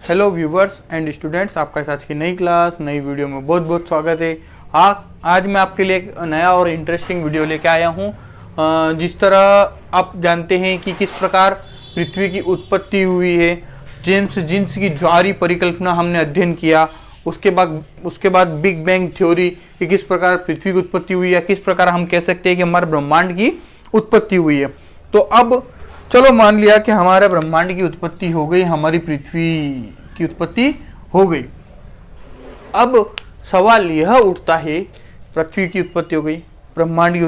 Hello viewers and students, आपका आज की नई क्लास नई वीडियो में बहुत बहुत स्वागत है। आज मैं आपके लिए एक नया और इंटरेस्टिंग वीडियो लेके आया हूँ। जिस तरह आप जानते हैं कि किस प्रकार पृथ्वी की उत्पत्ति हुई है, जेम्स जीन्स की ज्वारीय परिकल्पना हमने अध्ययन किया। उसके बाद बिग बैंग थ्योरी कि किस प्रकार पृथ्वी की उत्पत्ति हुई है, किस प्रकार हम कह सकते हैं कि हमारे ब्रह्मांड की उत्पत्ति हुई है। तो अब चलो मान लिया कि हमारे ब्रह्मांड की उत्पत्ति हो गई, हमारी पृथ्वी की उत्पत्ति हो गई। अब सवाल यह उठता है, पृथ्वी की उत्पत्ति हो गई, ब्रह्मांड की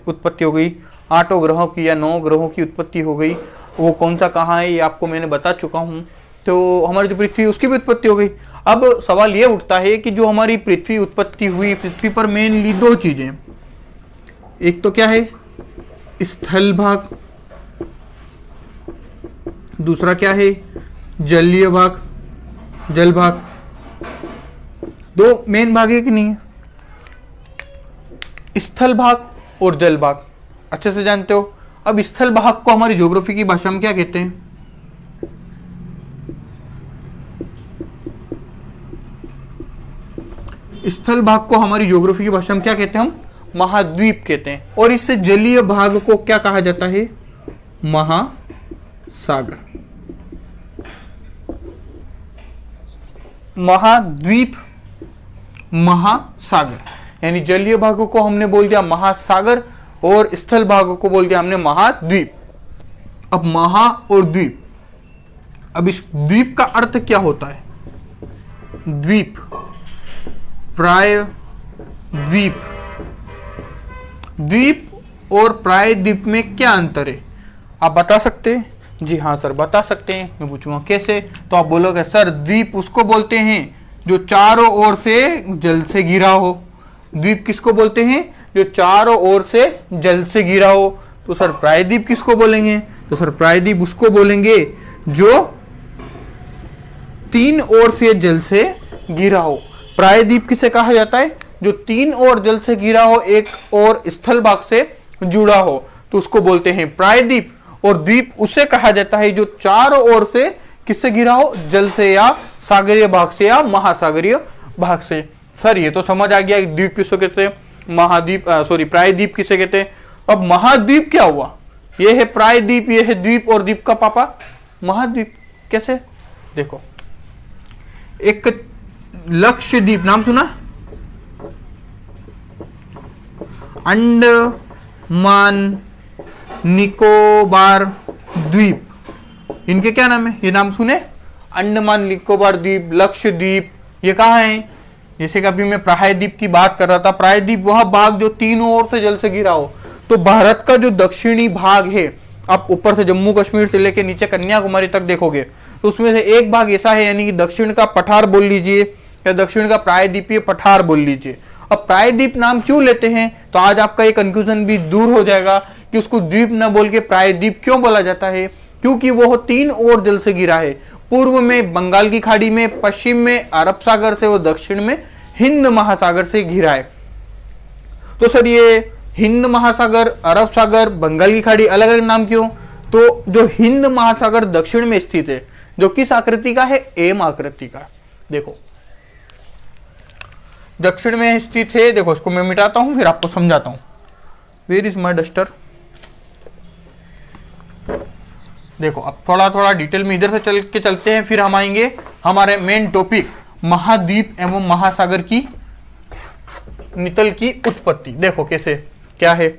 उत्पत्ति हो गई, 8 ग्रहों की या 9 ग्रहों की उत्पत्ति हो गई, वो कौन सा कहाँ है ये आपको मैंने बता चुका हूँ। तो हमारी जो पृथ्वी उसकी भी उत्पत्ति हो गई। अब सवाल यह उठता है कि जो हमारी पृथ्वी उत्पत्ति हुई, पृथ्वी पर मेनली 2 चीजें, एक तो क्या है स्थल भाग, दूसरा क्या है जलीय भाग, जल भाग। 2 मेन भाग है कि नहीं है, स्थल भाग और जल भाग, अच्छे से जानते हो। अब स्थल भाग को हमारी ज्योग्राफी की भाषा में क्या कहते हैं? स्थल भाग को हमारी ज्योग्राफी की भाषा में क्या कहते हैं? हम महाद्वीप कहते हैं। और इससे जलीय भाग को क्या कहा जाता है? महासागर। महाद्वीप, महासागर, यानी जलीय भागों को हमने बोल दिया महासागर और स्थल भागों को बोल दिया हमने महाद्वीप। अब महा और द्वीप, अब इस द्वीप का अर्थ क्या होता है? द्वीप, प्राय द्वीप, द्वीप और प्राय द्वीप में क्या अंतर है आप बता सकते हैं? जी हाँ सर बता सकते हैं। मैं पूछूंगा कैसे, तो आप बोलोगे सर द्वीप उसको बोलते हैं जो चारों ओर से जल से घिरा हो। द्वीप किसको बोलते हैं? जो चारों ओर से जल से घिरा हो। तो सर प्रायद्वीप किसको बोलेंगे? तो सर प्रायद्वीप उसको बोलेंगे जो 3 ओर से जल से घिरा हो। प्रायद्वीप किसे कहा जाता है? जो 3 ओर जल से घिरा हो, एक और स्थल भाग से जुड़ा हो, तो उसको बोलते हैं प्रायद्वीप। और द्वीप उसे कहा जाता है जो चारों ओर से किससे घिरा हो? जल से या सागरीय भाग से या महासागरीय भाग से। सर ये तो समझ आ गया द्वीप किसको कहते हैं, महाद्वीप प्रायद्वीप किसे कहते हैं। अब महाद्वीप क्या हुआ? ये है प्रायद्वीप, ये है द्वीप और द्वीप का पापा महाद्वीप। कैसे? देखो, एक लक्षद्वीप नाम सुना? अंडमान निकोबार द्वीप, इनके क्या नाम है? ये नाम सुने? अंडमान निकोबार द्वीप, लक्षद्वीप, ये कहाँ है? जैसे कि अभी मैं प्रायद्वीप की बात कर रहा था, प्रायद्वीप वह भाग जो 3 ओर से जल से घिरा हो। तो भारत का जो दक्षिणी भाग है, आप ऊपर से जम्मू कश्मीर से लेकर नीचे कन्याकुमारी तक देखोगे, तो उसमें से एक भाग ऐसा है, यानी कि दक्षिण का पठार बोल लीजिए या दक्षिण का प्रायद्वीपीय पठार बोल लीजिए। अब प्रायद्वीप नाम क्यों लेते हैं? तो आज आपका ये कंफ्यूजन भी दूर हो जाएगा कि उसको द्वीप न बोल के प्रायद्वीप क्यों बोला जाता है। क्योंकि वो 3 ओर जल से घिरा है, पूर्व में बंगाल की खाड़ी में, पश्चिम में अरब सागर से, वो दक्षिण में हिंद महासागर से घिरा है। तो सर ये हिंद महासागर, अरब सागर, बंगाल की खाड़ी अलग अलग नाम क्यों? तो जो हिंद महासागर दक्षिण में स्थित है, जो किस आकृति का है? एम आकृति का। देखो दक्षिण में स्थित है। देखो इसको मैं मिटाता हूं फिर आपको समझाता हूं। Where is my duster? देखो अब थोड़ा थोड़ा डिटेल में इधर से चलते हैं, फिर हम आएंगे हमारे मेन टॉपिक महाद्वीप एवं महासागर की नितल की उत्पत्ति। देखो कैसे क्या है।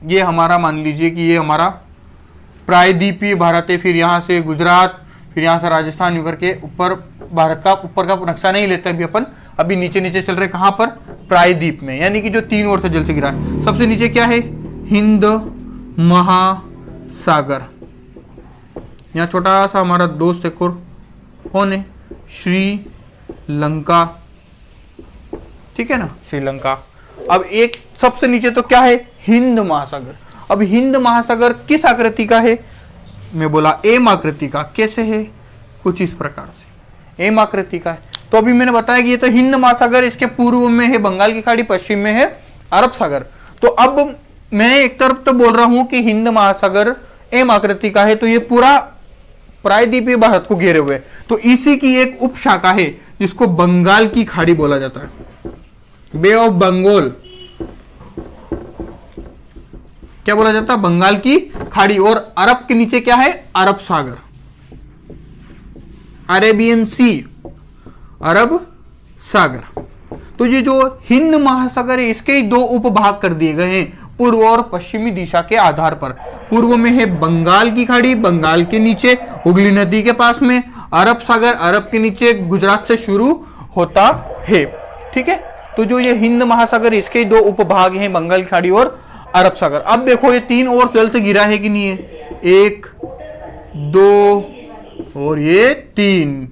ये हमारा मान लीजिए कि ये हमारा प्रायद्वीपीय भारत है, फिर यहाँ से गुजरात, फिर यहाँ से राजस्थान यूं करके ऊपर भारत का ऊपर का नक्शा नहीं लेते अभी अपन, अभी नीचे नीचे चल रहे कहाँ पर? प्रायद्वीप में, यानी कि जो 3 ओर से जल से घिरा है। सबसे नीचे क्या है? हिंद महासागर। यहाँ छोटा सा हमारा दोस्त एक और कौन है? श्रीलंका, ठीक है ना, श्रीलंका। अब एक सबसे नीचे तो क्या है? हिंद महासागर। अब हिंद महासागर किस आकृति का है? मैं बोला एम आकृति का। कैसे है? कुछ इस प्रकार से एम आकृति का है। तो अभी मैंने बताया कि ये तो हिंद महासागर, इसके पूर्व में है बंगाल की खाड़ी, पश्चिम में है अरब सागर। तो अब मैं एक तरफ तो बोल रहा हूं कि हिंद महासागर एम आकृति का है, तो ये पूरा प्रायद्वीपीय भारत को घेरे हुए। तो इसी की एक उपशाखा है जिसको बंगाल की खाड़ी बोला जाता है, बे ऑफ बंगाल। क्या बोला जाता है? बंगाल की खाड़ी। और अरब के नीचे क्या है? अरब सागर, अरेबियन सी, अरब सागर। तो ये जो हिंद महासागर है इसके दो उपभाग कर दिए गए हैं पूर्व और पश्चिमी दिशा के आधार पर। पूर्व में है बंगाल की खाड़ी, बंगाल के नीचे हुगली नदी के पास में, अरब सागर, अरब के नीचे गुजरात से शुरू होता है। ठीक है, तो जो ये हिंद महासागर इसके दो उपभाग हैं, बंगाल की खाड़ी और अरब सागर। अब देखो ये तीन और जल से घिरा है कि नहीं है? एक, दो और ये तीन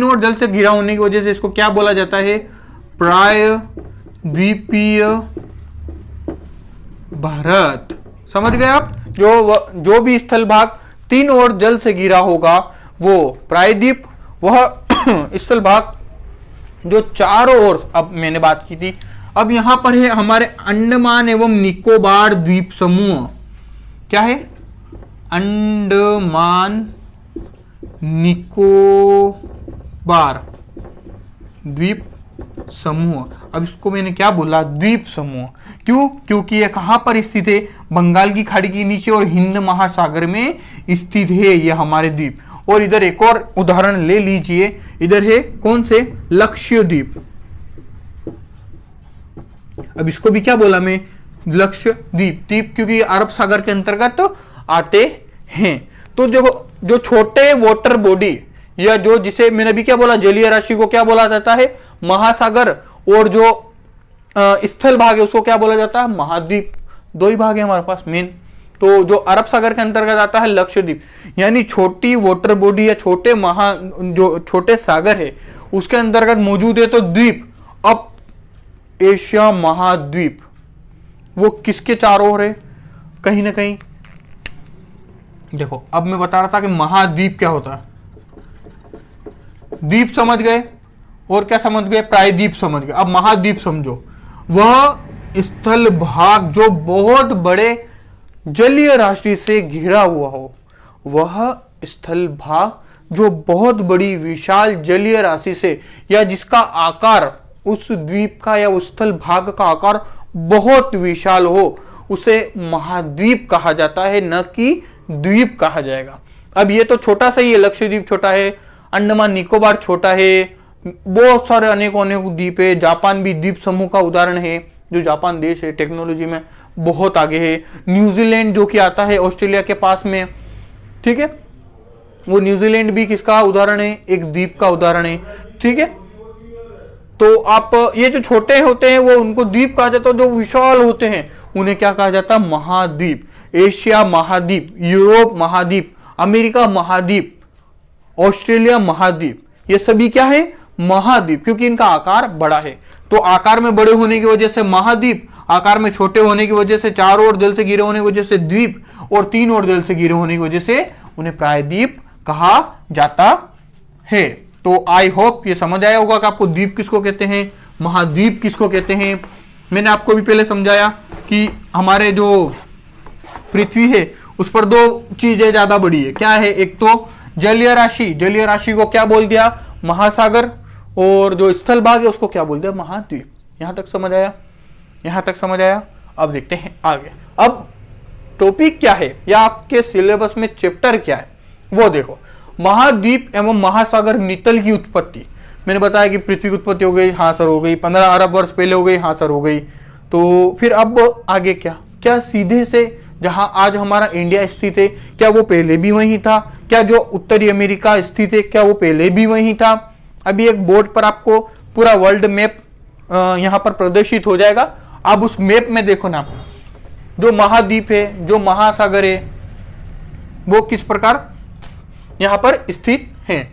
और जल से घिरा होने की वजह से इसको क्या बोला जाता है? प्रायद्वीपीय भारत। समझ गए आप? जो भी स्थल भाग तीन और जल से घिरा होगा वो प्रायद्वीप, वह स्थल भाग जो चारों ओर, अब मैंने बात की थी। अब यहां पर है हमारे अंडमान एवं निकोबार द्वीप समूह। क्या है? अंडमान निकोबार द्वीप समूह। अब इसको मैंने क्या बोला? द्वीप समूह। क्यों? क्योंकि ये कहां पर स्थित है? बंगाल की खाड़ी के नीचे और हिंद महासागर में स्थित है ये हमारे द्वीप। और इधर एक और उदाहरण ले लीजिए, इधर है कौन से? लक्षद्वीप। अब इसको भी क्या बोला मैं? लक्षद्वीप। द्वीप क्योंकि अरब सागर के अंतर्गत तो आते हैं। तो जो छोटे वाटर बॉडी या जो जिसे मैंने अभी क्या बोला, जलीय राशि को क्या बोला जाता है? महासागर। और जो स्थल भाग है उसको क्या बोला जाता है? महाद्वीप। दो ही भाग है हमारे पास मेन। तो जो अरब सागर के अंतर्गत आता है लक्षद्वीप, यानी छोटी वाटर बॉडी या जो छोटे सागर है उसके अंतर्गत मौजूद है तो द्वीप। अब एशिया महाद्वीप वो किसके चारों ओर है? कहीं ना कहीं। देखो अब मैं बता रहा था कि महाद्वीप क्या होता है। द्वीप समझ गए और क्या समझ गए? प्रायद्वीप समझ गए। अब महाद्वीप समझो, वह स्थल भाग जो बहुत बड़े जलीय राशि से घिरा हुआ हो, वह स्थल भाग जो बहुत बड़ी विशाल जलीय राशि से या जिसका आकार उस द्वीप का या उस स्थल भाग का आकार बहुत विशाल हो, उसे महाद्वीप कहा जाता है, न कि द्वीप कहा जाएगा। अब ये तो छोटा सा ही है, लक्षद्वीप छोटा है, अंडमान निकोबार छोटा है, बहुत सारे अनेकों द्वीप है। जापान भी द्वीप समूह का उदाहरण है। जो जापान देश है टेक्नोलॉजी में बहुत आगे है। न्यूजीलैंड जो कि आता है ऑस्ट्रेलिया के पास में, ठीक है, वो न्यूजीलैंड भी किसका उदाहरण है? एक द्वीप का उदाहरण है। ठीक है, तो आप ये जो छोटे होते हैं वो उनको द्वीप कहा जाता है, जो विशाल होते हैं उन्हें क्या कहा जाता है? महाद्वीप। एशिया महाद्वीप, यूरोप महाद्वीप, अमेरिका महाद्वीप, ऑस्ट्रेलिया महाद्वीप, ये सभी क्या है? महाद्वीप, क्योंकि इनका आकार बड़ा है। तो आकार में बड़े होने की वजह से महाद्वीप, आकार में छोटे होने की वजह से, चारों ओर जल से घिरे होने की वजह से द्वीप, और तीन ओर जल से घिरे होने की वजह से उन्हें प्रायद्वीप कहा जाता है। तो आई होप ये समझ आया होगा कि आपको द्वीप किसको कहते हैं, महाद्वीप किसको कहते हैं। मैंने आपको भी पहले समझाया कि हमारे जो पृथ्वी है उस पर दो चीजें ज्यादा बड़ी है। क्या है? एक तो जलीय राशि, जलीय राशि को क्या बोल दिया? महासागर। और जो स्थल भाग है उसको क्या बोल दिया? महाद्वीप। यहां तक समझ आया? यहां तक समझ आया? अब देखते हैं आगे। अब टॉपिक क्या है या आपके सिलेबस में चैप्टर क्या है वो देखो। महाद्वीप एवं महासागर नितल की उत्पत्ति। मैंने बताया कि पृथ्वी की उत्पत्ति हो गई, हाँ सर हो गई, 15 अरब वर्ष पहले हो गई, हाँ सर हो गई। तो फिर अब आगे क्या? क्या सीधे से जहां आज हमारा इंडिया स्थित है क्या वो पहले भी वहीं था? क्या जो उत्तरी अमेरिका स्थित है क्या वो पहले भी वहीं था? अभी एक बोर्ड पर आपको पूरा वर्ल्ड मैप यहां पर प्रदर्शित हो जाएगा। अब उस मैप में देखो ना, जो महाद्वीप है, जो महासागर है, वो किस प्रकार यहां पर स्थित है।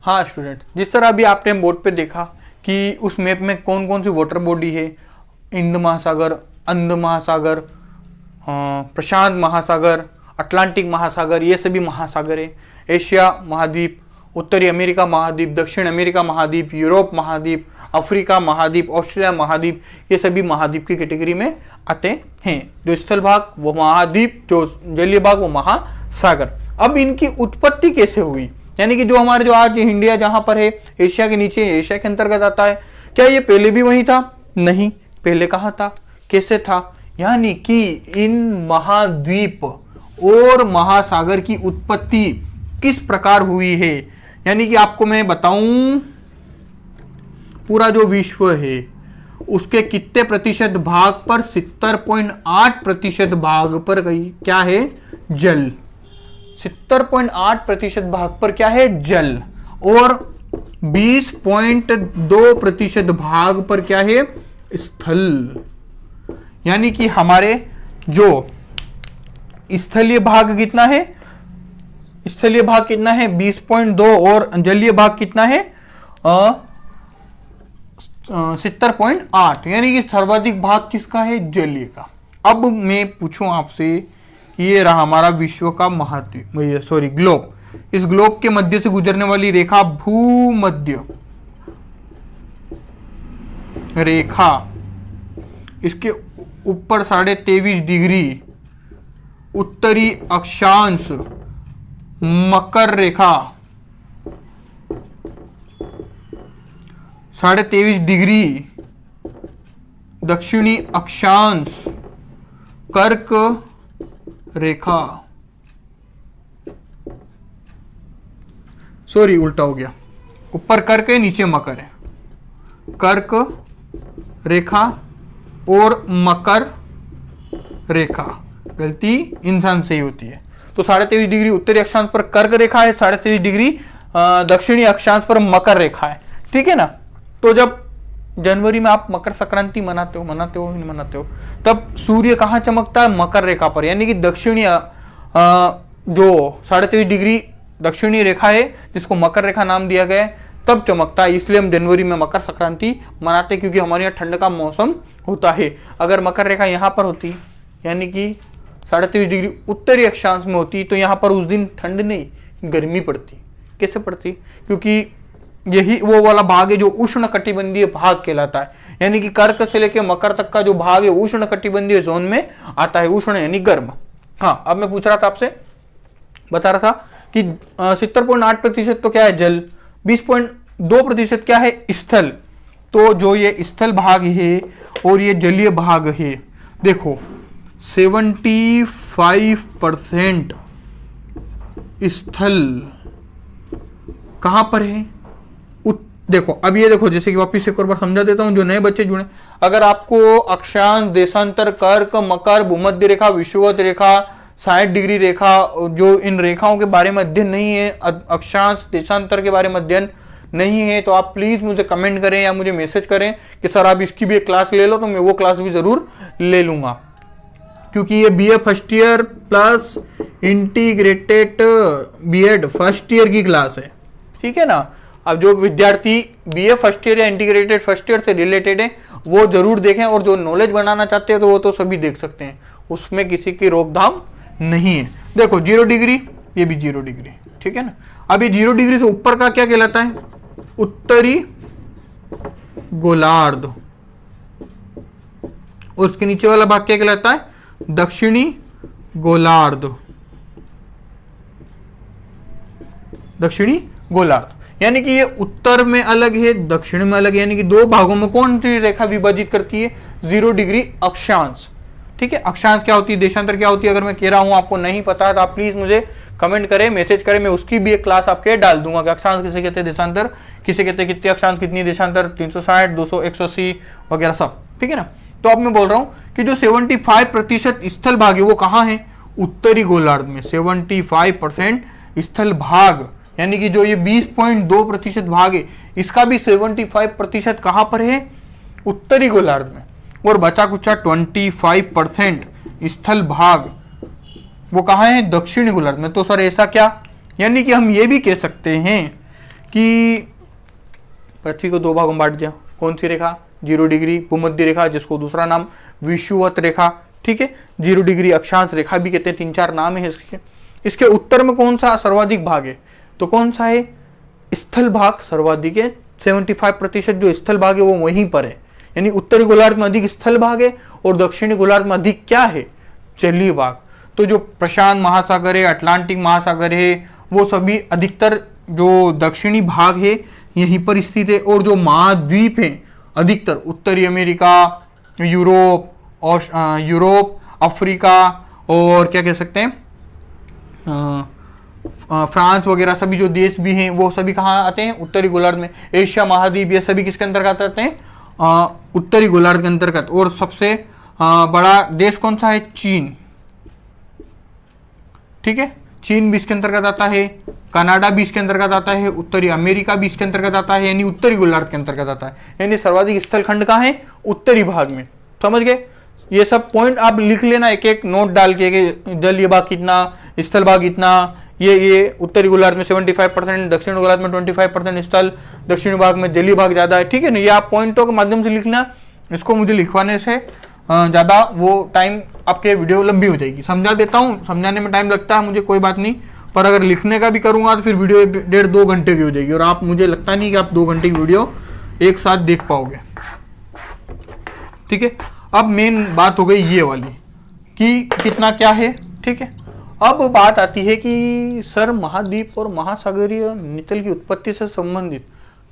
हाँ स्टूडेंट, जिस तरह अभी आपने बोर्ड पे देखा कि उस मैप में कौन कौन सी वाटर बॉडी है, हिंद महासागर, अंध महासागर, प्रशांत महासागर, अटलांटिक महासागर, ये सभी महासागर है। एशिया महाद्वीप, उत्तरी अमेरिका महाद्वीप, दक्षिण अमेरिका महाद्वीप, यूरोप महाद्वीप, अफ्रीका महाद्वीप, ऑस्ट्रेलिया महाद्वीप, ये सभी महाद्वीप की कैटेगरी में आते हैं। जो स्थल भाग वो महाद्वीप, जो जलीय भाग वो महासागर। अब इनकी उत्पत्ति कैसे हुई, यानी कि जो हमारे जो आज इंडिया जहां पर है, एशिया के नीचे, एशिया के अंतर्गत आता है, क्या ये पहले भी वही था? नहीं, पहले कहां था, कैसे था? यानी कि इन महाद्वीप और महासागर की उत्पत्ति किस प्रकार हुई है, यानी कि आपको मैं बताऊं, पूरा जो विश्व है उसके कितने प्रतिशत भाग पर, 70.8% भाग पर क्या है? जल। 70.8% भाग पर क्या है? जल। और 20.2% भाग पर क्या है? स्थल। यानी कि हमारे जो स्थलीय भाग कितना है? स्थलीय भाग कितना है? 20.2, और जलीय भाग कितना है? 70.8। यानी कि सर्वाधिक भाग किसका है? जलीय का। अब मैं पूछूं आपसे, ये रहा हमारा विश्व का महाद्वीप, सॉरी ग्लोब। इस ग्लोब के मध्य से गुजरने वाली रेखा भूमध्य रेखा, इसके ऊपर 23.5 डिग्री उत्तरी अक्षांश मकर रेखा, 23.5 डिग्री दक्षिणी अक्षांश कर्क रेखा, सॉरी उल्टा हो गया, ऊपर कर्क है नीचे मकर है, कर्क रेखा और मकर रेखा, गलती इंसान से ही होती है। तो 23.5 डिग्री उत्तरी अक्षांश पर कर्क रेखा है, 23.5 डिग्री दक्षिणी अक्षांश पर मकर रेखा है, ठीक है ना। तो जब जनवरी में आप मकर संक्रांति मनाते हो, तब सूर्य कहाँ चमकता है? मकर रेखा पर, यानी कि दक्षिणी जो 23.5 डिग्री दक्षिणी रेखा है जिसको मकर रेखा नाम दिया गया है, तब चमकता है। इसलिए हम जनवरी में मकर संक्रांति मनाते हैं, क्योंकि हमारे यहाँ ठंड का मौसम होता है। अगर मकर रेखा यहाँ पर होती, यानी कि 23.5 डिग्री उत्तरी अक्षांश में होती, तो यहाँ पर उस दिन ठंड नहीं, गर्मी पड़ती। कैसे पड़ती? क्योंकि यही वो वाला भाग है जो उष्ण कटिबंधीय भाग कहलाता है, यानी कि कर्क से लेकर मकर तक का जो भाग है उष्ण कटिबंधीय जोन में आता है। उष्ण यानी गर्म। हाँ, अब मैं पूछ रहा था आपसे, बता रहा था कि 70.8% तो क्या है? जल। 20.2% क्या है? स्थल। तो जो ये स्थल भाग है और ये जलीय भाग है, देखो 75% स्थल कहां पर है? देखो अब ये देखो, जैसे कि वापिस एक और बार समझा देता हूं जो नए बच्चे जुड़े। अगर आपको अक्षांश, देशांतर, कर्क, मकर, भूमध्य रेखा, विषुवत रेखा, 60 डिग्री रेखा, जो इन रेखाओं के बारे में अध्ययन नहीं है, अक्षांश देशांतर के बारे में अध्ययन नहीं है, तो आप प्लीज मुझे कमेंट करें या मुझे मैसेज करें कि सर आप इसकी भी एक क्लास ले लो, तो मैं वो क्लास भी जरूर ले लूंगा। क्योंकि ये BA first year plus integrated BEd first year की क्लास है, ठीक है ना। अब जो विद्यार्थी बीए फर्स्ट ईयर या इंटीग्रेटेड फर्स्ट ईयर से रिलेटेड है वो जरूर देखें, और जो नॉलेज बनाना चाहते हैं तो वो तो सभी देख सकते हैं, उसमें किसी की रोकथाम नहीं है। देखो 0 डिग्री, ये भी 0 डिग्री, ठीक है ना। अब ये 0 डिग्री से ऊपर का क्या कहलाता है? उत्तरी गोलार्ध। और उसके नीचे वाला भाग क्या कहलाता है? दक्षिणी गोलार्ध। दक्षिणी गोलार्ध, यानी कि ये उत्तर में अलग है, दक्षिण में अलग है, यानी कि दो भागों में कौन सी रेखा विभाजित करती है? 0 डिग्री अक्षांश, ठीक है। अक्षांश क्या होती है, देशांतर क्या होती है, अगर मैं कह रहा हूं आपको नहीं पता है तो आप प्लीज मुझे कमेंट करें, मैसेज करें, मैं उसकी भी एक क्लास आपके डाल दूंगा कि अक्षांश किसे कहते हैं, देशांतर किसे कहते हैं, कितने अक्षांश कितनी देशांतर, 360, 200, 180 वगैरह सब, ठीक है ना। तो अब मैं बोल रहा हूं कि जो 75% स्थल भाग है वो कहां है? उत्तरी गोलार्ध में 75% स्थल भाग, यानी कि जो ये 20.2% भाग है इसका भी 75% कहां पर है? उत्तरी गोलार्ध में। और बचा कुचा 25% स्थल भाग वो कहां है? दक्षिणी गोलार्ध में। तो सर ऐसा क्या? यानी कि हम ये भी कह सकते हैं कि पृथ्वी को दो भागों में बांट दिया। कौन सी रेखा? 0 डिग्री भूमध्य रेखा, जिसको दूसरा नाम विषुवत रेखा, ठीक है। 0 डिग्री अक्षांश रेखा भी कहते हैं, 3-4 नाम है इसके। इसके उत्तर में कौन सा सर्वाधिक भाग है? तो कौन सा है? स्थल भाग सर्वाधिक है, 75% जो स्थल भाग है वो वहीं पर है, यानी उत्तरी गोलार्ध में अधिक स्थल भाग है और दक्षिणी गोलार्ध में अधिक क्या है, जलीय भाग। तो जो प्रशांत महासागर है, अटलांटिक महासागर है, वो सभी अधिकतर जो दक्षिणी भाग है यहीं पर स्थित है। और जो महाद्वीप है अधिकतर उत्तरी अमेरिका, यूरोप, अफ्रीका और क्या कह सकते हैं फ्रांस वगैरह सभी जो देश भी हैं वो सभी कहाँ आते हैं, उत्तरी गोलार्ध में। एशिया महाद्वीप ये सभी किसके अंतर्गत आते हैं, उत्तरी गोलार्ध के अंतर्गत। और सबसे बड़ा देश कौन सा है, चीन। ठीक है, चीन भी इसके अंतर्गत आता है, कनाडा भी इसके अंतर्गत आता है, उत्तरी अमेरिका भी इसके अंतर्गत आता है, यानी उत्तरी गोलार्ध के अंतर्गत आता है। यानी सर्वाधिक स्थल खंड कहाँ है, उत्तरी भाग में। समझ गए, ये सब पॉइंट आप लिख लेना एक एक नोट डाल के कि जलीय भाग कितना, स्थल भाग इतना, ये उत्तरी गोलार्ध में 75%, दक्षिण गोलार्ध में 25% स्थल, दक्षिणी भाग में जलीय भाग ज्यादा है। ठीक है ना, ये आप पॉइंटों के माध्यम से लिखना। इसको मुझे लिखवाने से ज्यादा वो टाइम आपके वीडियो लंबी हो जाएगी। समझा देता हूँ, समझाने में टाइम लगता है मुझे, कोई बात नहीं, पर अगर लिखने का भी करूंगा तो फिर वीडियो 1.5-2 घंटे की हो जाएगी और आप, मुझे लगता नहीं कि आप 2 घंटे की वीडियो एक साथ देख पाओगे। ठीक है, अब मेन बात हो गई ये वाली कि कितना क्या है। ठीक है, अब बात आती है कि सर महाद्वीप और महासागरीय नितल की उत्पत्ति से संबंधित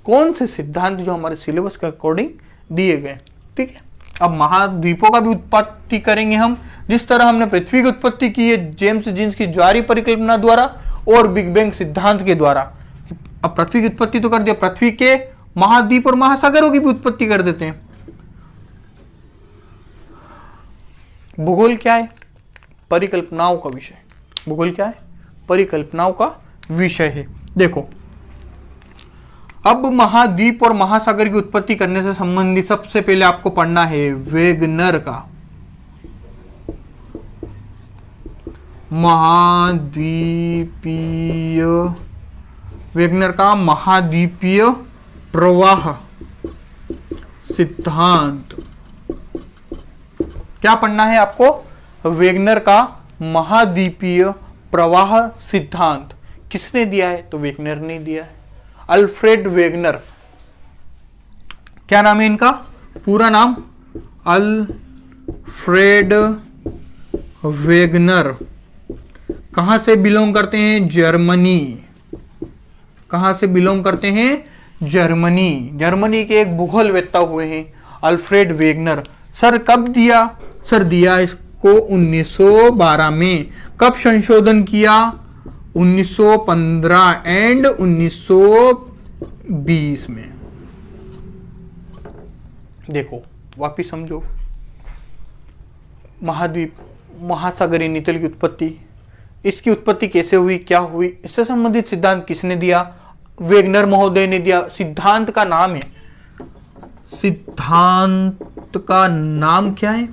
कौन से सिद्धांत जो हमारे सिलेबस के अकॉर्डिंग दिए गए। ठीक है, अब महाद्वीपों का भी उत्पत्ति करेंगे हम, जिस तरह हमने पृथ्वी की उत्पत्ति की है जेम्स जीन्स की ज्वारीय परिकल्पना द्वारा और बिग बैंग सिद्धांत के द्वारा। अब पृथ्वी की उत्पत्ति तो कर दिया, पृथ्वी के महाद्वीप और महासागरों की भी उत्पत्ति कर देते हैं। भूगोल क्या है, परिकल्पनाओं का विषय। भूगोल क्या है, परिकल्पनाओं का विषय है। देखो, अब महाद्वीप और महासागर की उत्पत्ति करने से संबंधित सबसे पहले आपको पढ़ना है वेगनर का महाद्वीपीय प्रवाह सिद्धांत। क्या पढ़ना है आपको, वेगनर का महाद्वीपीय प्रवाह सिद्धांत। किसने दिया है, तो वेगनर ने दिया है, अल्फ्रेड वेगनर। क्या नाम है इनका, पूरा नाम अल्फ्रेड वेगनर। कहां से बिलोंग करते हैं, जर्मनी। कहां से बिलोंग करते हैं, जर्मनी। जर्मनी के एक भूगोलवेत्ता हुए हैं अल्फ्रेड वेगनर। सर कब दिया, सर दिया इसको 1912 में। कब संशोधन किया, 1915 एंड 1920 में। देखो वापिस समझो, महाद्वीप महासागरीय नितल की उत्पत्ति, इसकी उत्पत्ति कैसे हुई, क्या हुई, इससे संबंधित सिद्धांत किसने दिया, वेगनर महोदय ने दिया। सिद्धांत का नाम है, सिद्धांत का नाम क्या है,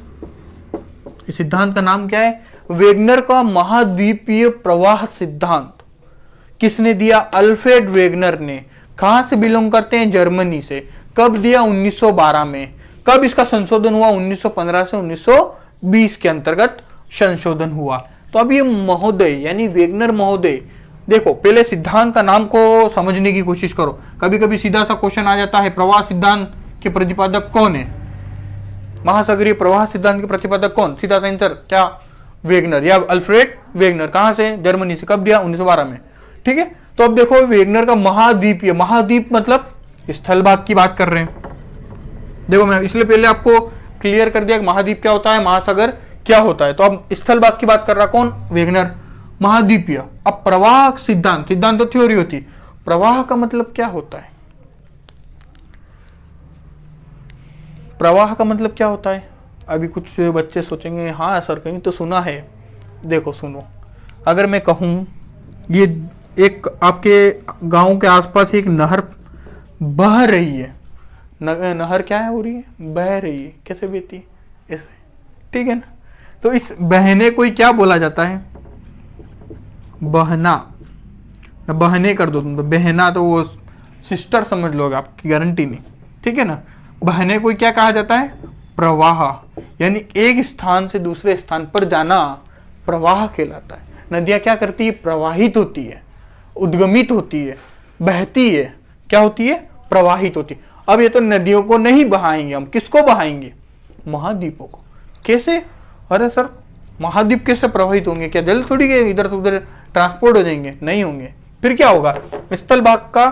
सिद्धांत का नाम क्या है, वेगनर का महाद्वीपीय प्रवाह सिद्धांत। किसने दिया, अल्फ्रेड वेगनर ने। कहां से बिलोंग करते हैं, जर्मनी से। कब दिया, 1912 में। कब इसका संशोधन हुआ, 1915 से 1920 के अंतर्गत संशोधन हुआ। तो अब ये महोदय यानी वेगनर महोदय, देखो पहले सिद्धांत का नाम को समझने की कोशिश करो। कभी कभी सीधा सा क्वेश्चन आ जाता है, प्रवाह सिद्धांत के प्रतिपादक कौन है, महासागरीय प्रवाह सिद्धांत के प्रतिपादक कौन, सीधा सा आंसर क्या, वेगनर या अल्फ्रेड वेगनर। कहां से, जर्मनी से। कब दिया, 1912 में। ठीक है, तो अब देखो वेगनर का महाद्वीपीय, महाद्वीप मतलब स्थल भाग की बात कर रहे हैं। देखो मैं इसलिए पहले आपको क्लियर कर दिया कि महाद्वीप क्या होता है, महासागर क्या होता है। तो अब स्थल भाग की बात कर रहा कौन, वेगनर। महाद्वीपीय। अब प्रवाह सिद्धांत, सिद्धांत तो थ्योरी होती, प्रवाह का मतलब क्या होता है, प्रवाह का मतलब क्या होता है। अभी कुछ बच्चे सोचेंगे हाँ सर कहीं तो सुना है। देखो सुनो, अगर मैं कहूँ ये एक आपके गांव के आसपास एक नहर बह रही है, नहर क्या है हो रही है, बह रही है। कैसे बहती है, ऐसे। ठीक है ना, तो इस बहने को ही क्या बोला जाता है, बहना। बहने कर दो तुम तो, बहना तो वो सिस्टर समझ लोगे, आपकी गारंटी नहीं। ठीक है ना, बहने को क्या कहा जाता है, प्रवाह। यानी एक स्थान से दूसरे स्थान पर जाना प्रवाह कहलाता है। नदियां क्या करती है, प्रवाहित होती है, उद्गमित होती है, बहती है। क्या होती है, प्रवाहित होती। अब ये तो नदियों को नहीं बहाएंगे, हम किसको बहाएंगे? महाद्वीपों को। कैसे? अरे सर महाद्वीप कैसे प्रवाहित होंगे? क्या जल थोड़ी के इधर से उधर ट्रांसपोर्ट हो जाएंगे? नहीं होंगे। फिर क्या होगा? स्थल भाग का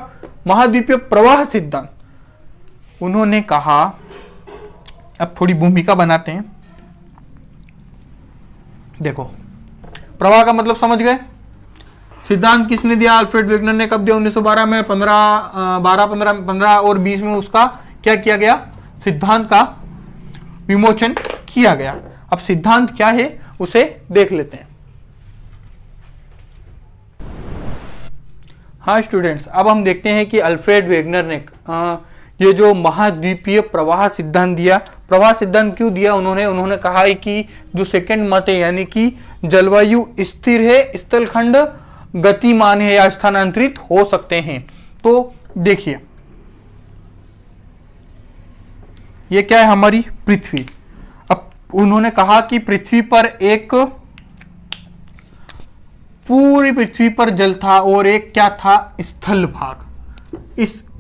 महाद्वीपीय प्रवाह सिद्धांत। उन्होंने कहा, अब थोड़ी भूमिका बनाते हैं। देखो प्रवाह का मतलब समझ गए। सिद्धांत किसने दिया? अल्फ्रेड वेगनर ने। कब दिया? 1912 में। 15 और 20 में उसका क्या किया गया? सिद्धांत का विमोचन किया गया। अब सिद्धांत क्या है उसे देख लेते हैं। हाँ स्टूडेंट्स, अब हम देखते हैं कि अल्फ्रेड वेगनर ने ये जो महाद्वीपीय प्रवाह सिद्धांत दिया। प्रवाह सिद्धांत क्यों दिया उन्होंने कहा है कि जो सेकंड मत है, यानी कि जलवायु स्थिर है, स्थलखंड गतिमान है या स्थानांतरित हो सकते हैं। तो देखिए ये क्या है? हमारी पृथ्वी। अब उन्होंने कहा कि पृथ्वी पर एक, पूरी पृथ्वी पर जल था और एक क्या था? स्थल भाग।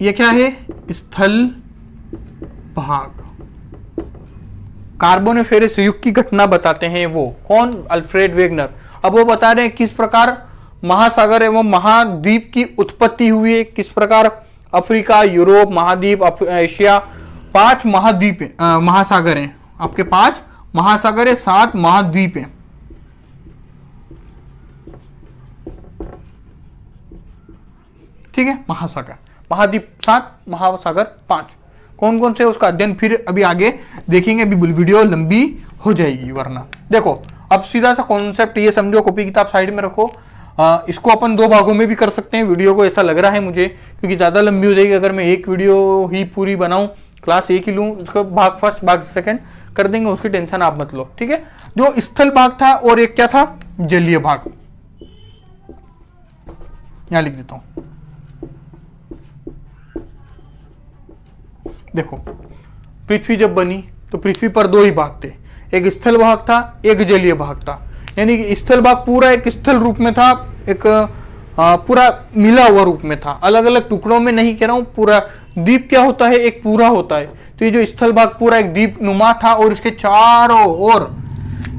ये क्या है? स्थल भाग। कार्बोनिफेरस युग की घटना बताते हैं वो। कौन? Alfred Wegener. अब वो बता रहे हैं किस प्रकार महासागर एवं महाद्वीप की उत्पत्ति हुई है, किस प्रकार अफ्रीका, यूरोप महाद्वीप, एशिया, 5 महाद्वीप महासागर हैं आपके। 5 महासागर है, 7 महाद्वीप है। ठीक है, महासागर, महाद्वीप 7, महासागर 5। कौन कौन से उसका अध्ययन फिर अभी आगे देखेंगे, अभी वीडियो लंबी हो जाएगी वरना। देखो अब सीधा सा कॉन्सेप्ट ये समझो, कॉपी किताब साइड में रखो। इसको अपन 2 भागों में भी कर सकते हैं वीडियो को, ऐसा लग रहा है मुझे, क्योंकि ज्यादा लंबी हो जाएगी अगर मैं एक वीडियो ही पूरी बनाऊं, क्लास एक ही लूं। उसको भाग फर्स्ट भाग सेकंड कर देंगे, उसकी टेंशन आप मत लो। ठीक है, जो स्थल भाग था और एक क्या था? जलीय भाग। यहां लिख देता हूं। देखो पृथ्वी जब बनी तो पृथ्वी पर 2 ही भाग थे, एक स्थल भाग था, एक जलीय भाग था। यानी कि स्थल भाग पूरा एक स्थल रूप में था, एक पूरा मिला हुआ रूप में था, अलग अलग टुकड़ों में नहीं कह रहा हूं। पूरा द्वीप क्या होता है? एक पूरा होता है। तो ये जो स्थल भाग पूरा एक द्वीप नुमा था और इसके चारों ओर,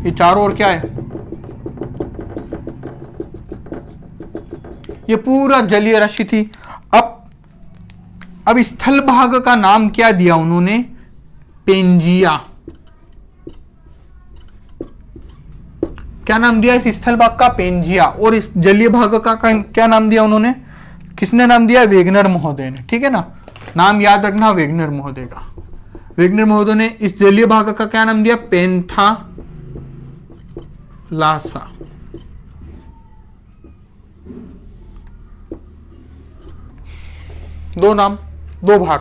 ये चारों ओर क्या है? ये पूरा जलीय राशि थी। अब स्थल भाग का नाम क्या दिया उन्होंने? पेंजिया। क्या नाम दिया इस स्थल भाग का? पेंजिया। और इस जलीय भाग का क्या नाम दिया उन्होंने? किसने नाम दिया? वेगनर महोदय ने। ठीक है ना, नाम याद रखना वेगनर महोदय का। वेगनर महोदय ने इस जलीय भाग का क्या नाम दिया? पेंथालासा। दो नाम, 2 भाग,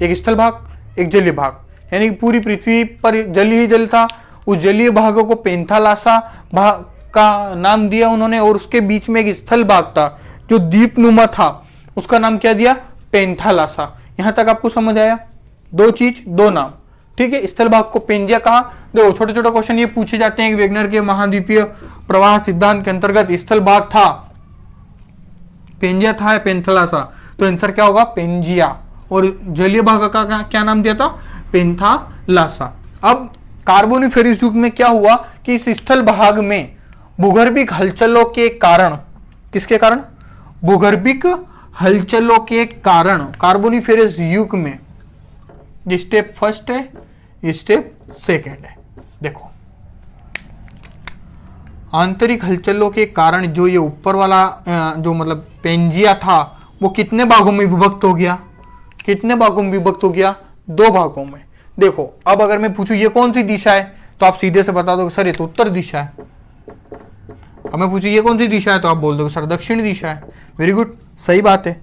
एक स्थल भाग, एक जलीय भाग। यानी कि पूरी पृथ्वी पर जल ही जल था। उस जलीय भाग को पेंथालासा भाग का नाम दिया उन्होंने, और उसके बीच में एक स्थल भाग था जो द्वीपनुमा था, उसका नाम क्या दिया? पेंथालासा। यहां तक आपको समझ आया? 2 चीज, 2 नाम। ठीक है, स्थल भाग को पेंजिया कहा। देखो छोटे छोटे क्वेश्चन ये पूछे जाते हैं कि वेगनर के महाद्वीपीय प्रवाह सिद्धांत के अंतर्गत स्थल भाग था, पेंजिया था या पेंथालासा? तो आंसर क्या होगा? पेंजिया। और जलीय भाग का क्या नाम दिया था? पेंथालासा। अब कार्बोनिफेरस युग में क्या हुआ कि इस स्थल भाग में भूगर्भिक हलचलों के कारण, किसके कारण? भूगर्भिक हलचलों के कारण कार्बोनिफेरस युग में, ये स्टेप फर्स्ट है, ये स्टेप सेकंड है। देखो आंतरिक हलचलों के कारण जो ये ऊपर वाला जो मतलब पेंजिया था वो कितने भागों में विभक्त हो गया? कितने भागों में विभक्त हो गया? 2 भागों में। देखो अब अगर मैं पूछूं ये कौन सी दिशा है, तो आप सीधे से बता दोगे सर ये तो उत्तर दिशा है। अब मैं पूछूं ये कौन सी दिशा है, तो आप बोल दोगे सर दक्षिण दिशा है। वेरी गुड, सही बात है।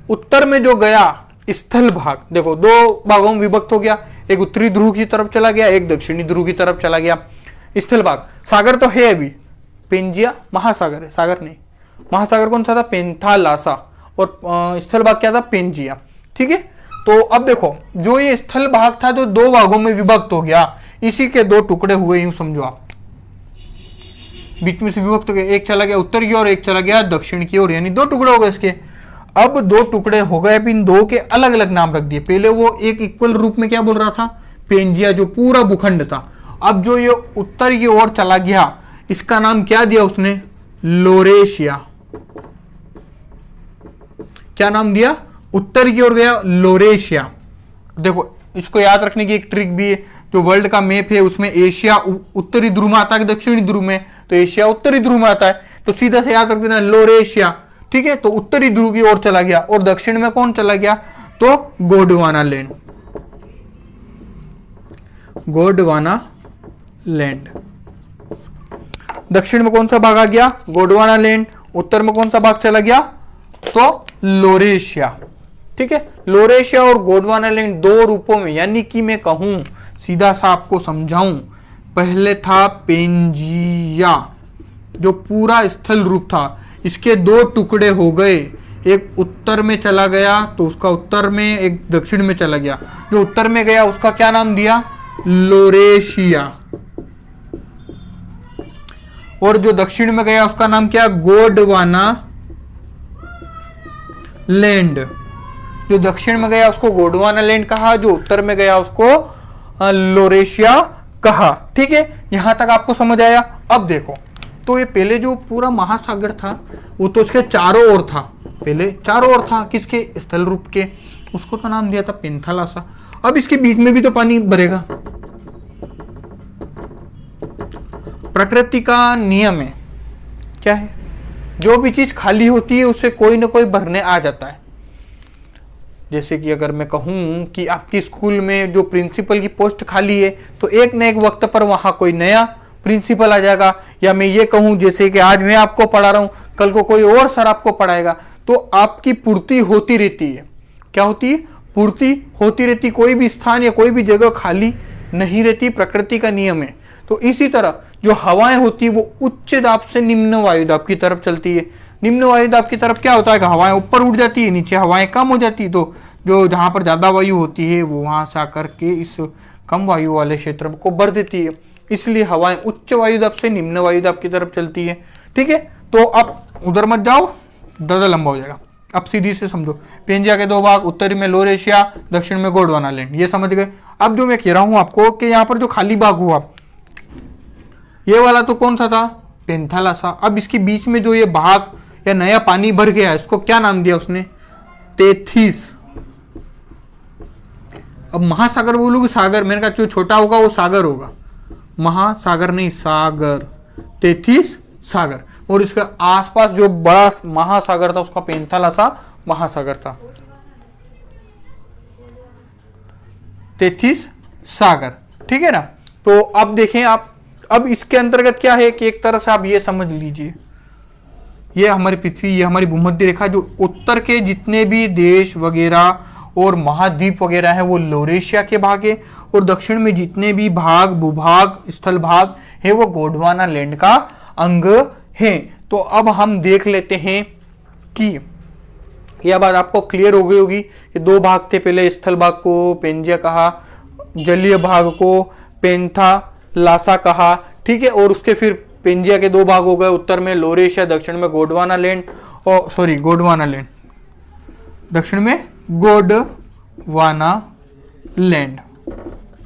उत्तर में जो गया स्थल भाग, देखो 2 भागों में विभक्त हो गया, एक उत्तरी ध्रुव की तरफ चला गया, एक दक्षिणी ध्रुव की तरफ चला गया। स्थल भाग, सागर तो है अभी, पेंजिया महासागर है, सागर नहीं। महासागर कौन सा था? पेंथालासा। और स्थल भाग क्या था? पेंजिया। ठीक है, तो अब देखो जो ये स्थल भाग था जो 2 भागों में विभक्त हो गया, इसी के 2 टुकड़े हुए, यूं समझो आप, बीच में से विभक्त हो गया, एक चला गया उत्तर की ओर, एक चला गया दक्षिण की ओर, यानी 2 टुकड़े हो गए इसके। अब दो टुकड़े हो गए, अब इन दो के अलग अलग नाम रख दिए। पहले वो एक इक्वल रूप में क्या बोल रहा था, पेंजिया, जो पूरा भूखंड था। अब जो ये उत्तर की ओर चला गया, इसका नाम क्या दिया उसने, लोरेशिया। क्या नाम दिया, उत्तर की ओर गया लोरेशिया। देखो इसको याद रखने की एक ट्रिक भी है, जो वर्ल्ड का मैप है उसमें एशिया उत्तरी ध्रुव में आता है, दक्षिणी ध्रुव में, तो एशिया उत्तरी ध्रुव में आता है, तो सीधा से याद रख देना लोरेशिया। ठीक है, तो उत्तरी ध्रुव की ओर चला गया, और दक्षिण में कौन चला गया, तो गोंडवाना लैंड। गोंडवाना लैंड दक्षिण में कौन सा भाग आ गया, गोंडवाना लैंड। उत्तर में कौन सा भाग चला गया, तो लोरेशिया। ठीक है, लोरेशिया और गोंडवाना लैंड दो रूपों में, यानी कि मैं कहूं सीधा सा आपको समझाऊं, पहले था पेंजिया जो पूरा स्थल रूप था, इसके दो टुकड़े हो गए, एक उत्तर में चला गया तो उसका उत्तर में, एक दक्षिण में चला गया। जो उत्तर में गया उसका क्या नाम दिया, लोरेशिया, और जो दक्षिण में गया उसका नाम क्या, गोंडवाना लैंड। जो दक्षिण में गया उसको गोंडवाना लैंड कहा, जो उत्तर में गया उसको लोरेशिया कहा। ठीक है, यहां तक आपको समझ आया। अब देखो, तो ये पहले जो पूरा महासागर था वो तो उसके चारों ओर था, पहले चारों ओर था, किसके, स्थल रूप के, उसको तो नाम दिया था पेंथालासा। अब इसके बीच में भी तो पानी भरेगा। प्रकृति का नियम है, क्या है, जो भी चीज खाली होती है उससे कोई ना कोई भरने आ जाता है। जैसे कि अगर मैं कहूं कि आपकी स्कूल में जो प्रिंसिपल की पोस्ट खाली है, तो एक न एक वक्त पर वहां कोई नया प्रिंसिपल आ जाएगा। या मैं ये कहूं जैसे कि आज मैं आपको पढ़ा रहा हूं, कल को कोई और सर आपको पढ़ाएगा, तो आपकी पूर्ति होती रहती है। क्या होती है, पूर्ति होती रहती, कोई भी स्थान या कोई भी जगह खाली नहीं रहती, प्रकृति का नियम है। तो इसी तरह जो हवाएं होती है वो उच्च दाब से निम्न वायुदाब की तरफ चलती है। निम्न वायुदाब की तरफ क्या होता है कि हवाएं ऊपर उठ जाती है, नीचे हवाएं कम हो जाती है, तो जो जहां पर ज्यादा वायु होती है वो वहां से आकर के इस कम वायु वाले क्षेत्र को भर देती है, इसलिए हवाएं उच्च वायुदाब से निम्न वायुदाब की तरफ चलती है। ठीक है, तो अब उधर मत जाओ, ज्यादा लंबा हो जाएगा। अब सीधी से समझो, पेंजिया के दो भाग, उत्तरी में लोरेशिया, दक्षिण में गोंडवाना लैंड, ये समझ गए। अब जो मैं कह रहा हूं आपको कि यहाँ पर जो खाली भाग हुआ, ये वाला तो कौन सा था, पेंथालासा। अब इसके बीच में जो ये भाग या नया पानी भर गया, इसको क्या नाम दिया उसने, तेथिस। अब महासागर बोलूंगी, सागर, मैंने कहा जो छोटा होगा वो सागर होगा, महासागर नहीं, सागर, तेथिस सागर। और इसके आसपास जो बड़ा महासागर था उसका पेंथालासा महासागर था, तेथिस सागर। ठीक है ना, तो अब देखें आप, अब इसके अंतर्गत क्या है कि एक तरह से आप ये समझ लीजिए, ये हमारी पृथ्वी, ये हमारी भूमध्य रेखा, जो उत्तर के जितने भी देश वगैरह और महाद्वीप वगैरह है वो लोरेशिया के भाग है, और दक्षिण में जितने भी भाग, भूभाग, स्थल भाग है वो गोंडवाना लैंड का अंग है। तो अब हम देख लेते हैं कि यह बात आपको क्लियर हो गई होगी कि दो भाग थे, पहले स्थल भाग को पेंजिया कहा, जलीय भाग को पेंथालासा कहा। ठीक है, और उसके फिर पेंजिया के दो भाग हो गए, उत्तर में लोरेशिया, दक्षिण में गोंडवाना लैंड, और सॉरी गोंडवाना लैंड, दक्षिण में गोंडवाना लैंड।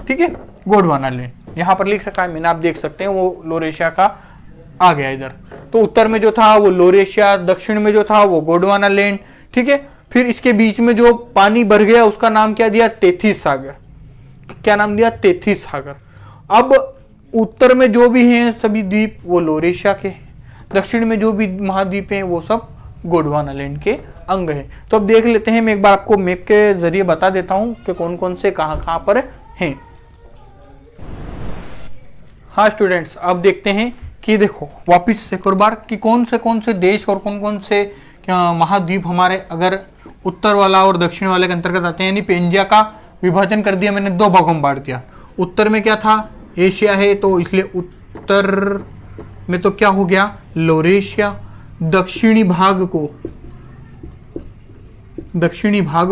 ठीक है, गोंडवाना लैंड यहां पर लिख रखा है मैंने, आप देख सकते हैं, वो लोरेशिया का आ गया इधर। तो उत्तर में जो था वो लोरेशिया, दक्षिण में जो था वो गोंडवाना लैंड। ठीक है, फिर इसके बीच में जो पानी भर गया उसका नाम क्या दिया, तेथिस सागर। क्या नाम दिया, तेथिस सागर। अब उत्तर में जो भी हैं सभी द्वीप वो लोरेशिया के हैं, दक्षिण में जो भी महाद्वीप हैं वो सब गोंडवाना लैंड के अंग हैं। तो अब देख लेते हैं, मैं एक बार आपको मैप के जरिए बता देता हूं कि कौन कौन से कहां पर हैं। हाँ स्टूडेंट्स, अब देखते हैं कि देखो वापिस एक और बार कि कौन से देश और कौन कौन से महाद्वीप हमारे अगर उत्तर वाला और दक्षिण वाले के अंतर्गत आते हैं। यानी पेंजिया का विभाजन कर दिया मैंने, दो भागों में बांट दिया। उत्तर में क्या था, एशिया है, तो इसलिए उत्तर में तो क्या हो गया, लोरेशिया। दक्षिणी भाग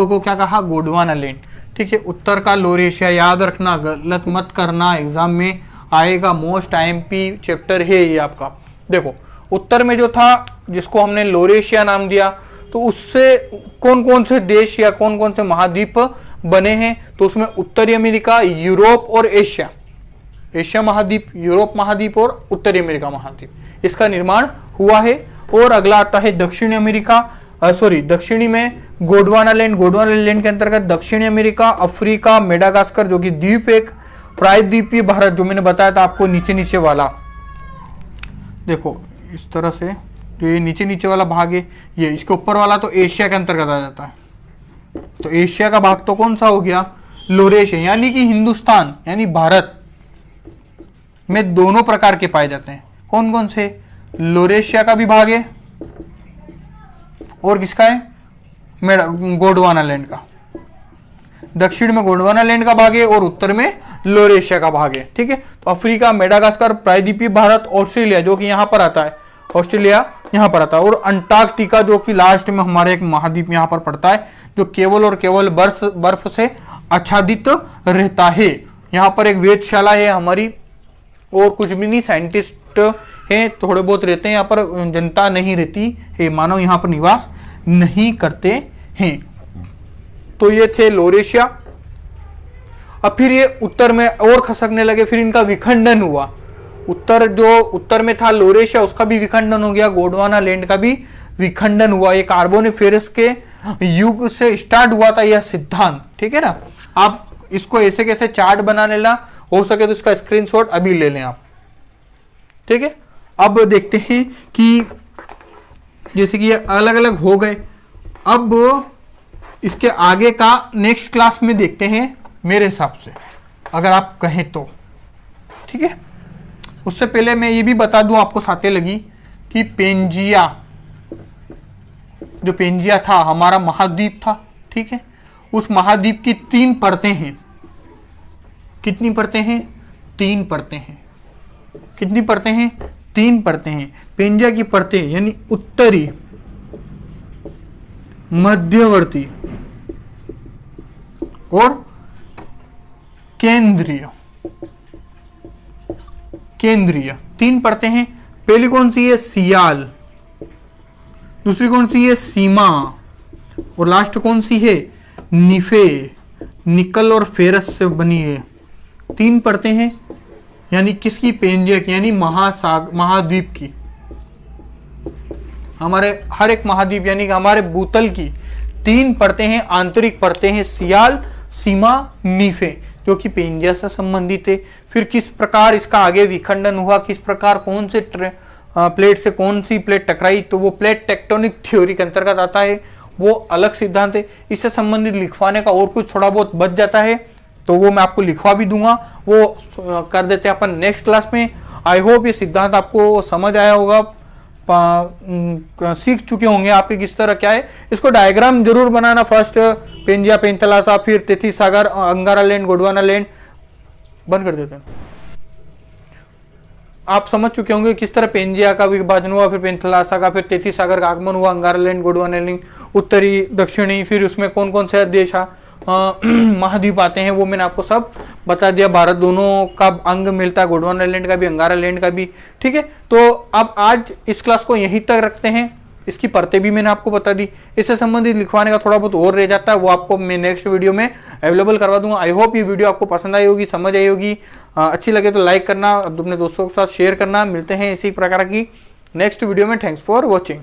को क्या कहा, गोंडवाना लैंड। ठीक है, उत्तर का लोरेशिया, याद रखना, गलत मत करना, एग्जाम में आएगा, मोस्ट आईएमपी चैप्टर है ये आपका। देखो उत्तर में जो था जिसको हमने लोरेशिया नाम दिया, तो उससे कौन कौन से देश या कौन कौन से महाद्वीप बने हैं, तो उसमें उत्तरी अमेरिका, यूरोप और एशिया, एशिया महाद्वीप, यूरोप महाद्वीप और उत्तरी अमेरिका महाद्वीप, इसका निर्माण हुआ है। और अगला आता है दक्षिणी अमेरिका, दक्षिणी में गोंडवाना लैंड, गोंडवाना लैंड के अंतर्गत दक्षिणी अमेरिका, अफ्रीका, मेडागास्कर जो कि द्वीप, एक प्रायद्वीपीय भारत जो मैंने बताया था आपको नीचे नीचे वाला, देखो इस तरह से जो ये नीचे नीचे वाला भाग है, ये इसके ऊपर वाला तो एशिया के अंतर्गत आ जाता है। तो एशिया का भाग तो कौन सा हो गया, लोरेशिया, यानी कि हिंदुस्तान यानी भारत में दोनों प्रकार के पाए जाते हैं। कौन कौन से, लोरेशिया का भी भाग है और किसका है, गोंडवाना लैंड का। दक्षिण में गोंडवाना लैंड का भाग है और उत्तर में लोरेशिया का भाग है। ठीक है, तो अफ्रीका, मेडागास्कर, प्रायद्वीपीय भारत, ऑस्ट्रेलिया जो कि यहां पर आता है, ऑस्ट्रेलिया यहां पर आता है, और अंटार्कटिका जो कि लास्ट में हमारे एक महाद्वीप यहां पर पड़ता है, जो केवल और केवल बर्फ से आच्छादित रहता है। यहां पर एक वेधशाला है हमारी, और कुछ भी नहीं, साइंटिस्ट हैं थोड़े बहुत रहते हैं यहाँ पर, जनता नहीं रहती है, मानव यहाँ पर निवास नहीं करते हैं। तो ये थे लोरेशिया। अब फिर ये उत्तर में और खसकने लगे, फिर इनका विखंडन हुआ। उत्तर में था लोरेशिया, उसका भी विखंडन हो गया, गोंडवाना लैंड का भी विखंडन हुआ। ये कार्बोनिफेरस के युग से स्टार्ट हुआ था यह सिद्धांत। ठीक है ना, आप इसको ऐसे कैसे चार्ट बना लेना, हो सके तो इसका स्क्रीनशॉट अभी ले लें आप। ठीक है, अब देखते हैं कि जैसे कि ये अलग अलग हो गए, अब इसके आगे का नेक्स्ट क्लास में देखते हैं मेरे हिसाब से, अगर आप कहें तो। ठीक है, उससे पहले मैं ये भी बता दूं आपको साथे लगी कि पेंजिया, जो पेंजिया था हमारा महाद्वीप था। ठीक है, उस महाद्वीप की 3 परतें हैं। कितनी परतें हैं, 3 परतें हैं। कितनी परतें हैं, 3 परतें हैं। पेंजिया की परतें यानी उत्तरी, मध्यवर्ती और केंद्रीय 3 परतें हैं। पहली कौन सी है, सियाल, दूसरी कौन सी है, सीमा, और लास्ट कौन सी है, निफे, निकल और फेरस से बनी है। 3 परतें हैं, यानी किसकी, पेंजिया की, यानी महाद्वीप की। हमारे हर एक महाद्वीप यानी कि हमारे भूतल की 3 परतें हैं, आंतरिक परतें हैं, सियाल, सीमा, नीफे, जो कि पेंजिया से संबंधित है। फिर किस प्रकार इसका आगे विखंडन हुआ, किस प्रकार कौन से प्लेट से कौन सी प्लेट टकराई, तो वो प्लेट टेक्टोनिक थ्योरी के अंतर्गत आता है, वो अलग सिद्धांत है। इससे संबंधित लिखवाने का और कुछ थोड़ा बहुत बच जाता है तो वो मैं आपको लिखवा भी दूंगा, वो कर देते हैं अपन नेक्स्ट क्लास में। आई होप ये सिद्धांत आपको समझ आया होगा, सीख चुके होंगे आपके किस तरह क्या है। इसको डायग्राम जरूर बनाना, फर्स्ट पेंजिया, पेंथलासा, फिर तेथी सागर, अंगारा लैंड, गोंडवाना लैंड। बंद कर देते हैं। आप समझ चुके होंगे किस तरह पेंजिया का विभाजन हुआ, फिर पेंथलासा का, फिर तेथी सागर का आगमन हुआ, अंगारा लैंड, गोंडवाना लैंड, उत्तरी, दक्षिणी, फिर उसमें कौन कौन से देश महाद्वीप आते हैं वो मैंने आपको सब बता दिया। भारत दोनों का अंग मिलता है, गोंडवाना लैंड का भी, अंगारा लैंड का भी। ठीक है, तो अब आज इस क्लास को यहीं तक रखते हैं। इसकी परतें भी मैंने आपको बता दी, इससे संबंधित लिखवाने का थोड़ा बहुत और रह जाता है, वो आपको मैं नेक्स्ट वीडियो में अवेलेबल करवा दूंगा। आई होप ये वीडियो आपको पसंद आई होगी, समझ आई होगी। अच्छी लगे तो लाइक करना, अपने दोस्तों के साथ शेयर करना। मिलते हैं इसी प्रकार की नेक्स्ट वीडियो में। Thanks for watching.